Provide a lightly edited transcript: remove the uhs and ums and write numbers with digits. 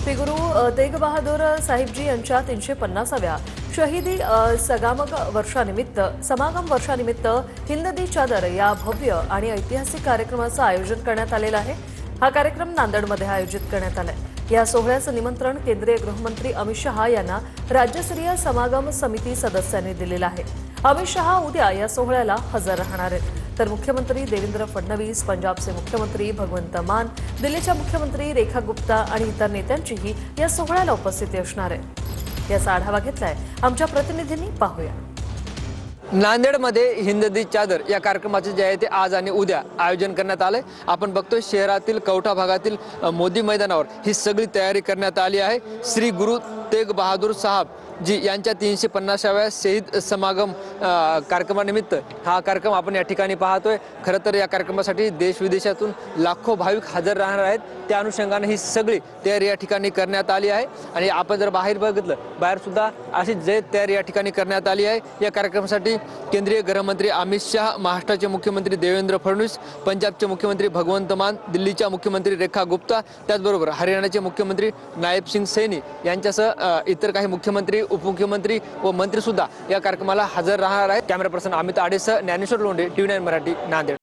श्री गुरु तेग बहादूर साहिबजी यांच्या 350व्या शहीदी समागम वर्षानिमित्त हिंद दी चादर या भव्य आणि ऐतिहासिक कार्यक्रमाचं आयोजन करण्यात आलेलं आहे। हा कार्यक्रम नांदेडमध्ये आयोजित करण्यात आलाय। या सोहळ्याचं निमंत्रण केंद्रीय गृहमंत्री अमित शहा यांना राज्यस्तरीय समागम समिती सदस्यांनी दिलेलं आहे। अमित शहा उद्या या सोहळ्याला हजर राहणार आहेत, तर मुख्यमंत्री देवेंद्र फडणवीस, पंजाबचे मुख्यमंत्री भगवंत मान, दिल्लीच्या मुख्यमंत्री रेखा गुप्ता आणि इतर नेत्यांचीही या सोहळ्याला उपस्थिती असणार आहे। याचा आढावा घेतलाय आमच्या प्रतिनिधींनी, पाहूया। नांदेडमध्ये हिंद दी चादर या कार्यक्रमाचे जे आहे ते आज आणि उद्या आयोजन करण्यात आले। आपण बघतोय शहरातील कवठा भागातील मोदी मैदानावर ही सगळी तयारी करण्यात आली आहे। श्री गुरु तेग बहादूर साहब जी यांच्या 350व्या शहीद समागम कार्यक्रमानिमित्त हा कार्यक्रम आपण या ठिकाणी पाहतोय। खरं तर या कार्यक्रमासाठी देश विदेशातून लाखो भाविक हजर राहणार आहेत। त्या अनुषंगाने ही सगळी तयारी या ठिकाणी करण्यात आली आहे आणि आपण जर बाहेर बघितलं, बाहेर सुद्धा अशी तयारी या ठिकाणी करण्यात आली आहे। या कार्यक्रमासाठी केंद्रीय गृहमंत्री अमित शाह, महाराष्ट्राचे मुख्यमंत्री देवेंद्र फडणवीस, पंजाबचे मुख्यमंत्री भगवंत मान, दिल्लीच्या मुख्यमंत्री रेखा गुप्ता, त्याचबरोबर हरियाणाचे मुख्यमंत्री नायब सिंग सैनी यांच्यासह इतर काही मुख्यमंत्री, उपमुख्यमंत्री व मंत्री सुद्धा या कार्यक्रमाला हजर राहणार आहेत। कॅमेरा पर्सन अमित आडेसह ज्ञानेश्वर लोंढे, TV9 मराठी, नांदेड।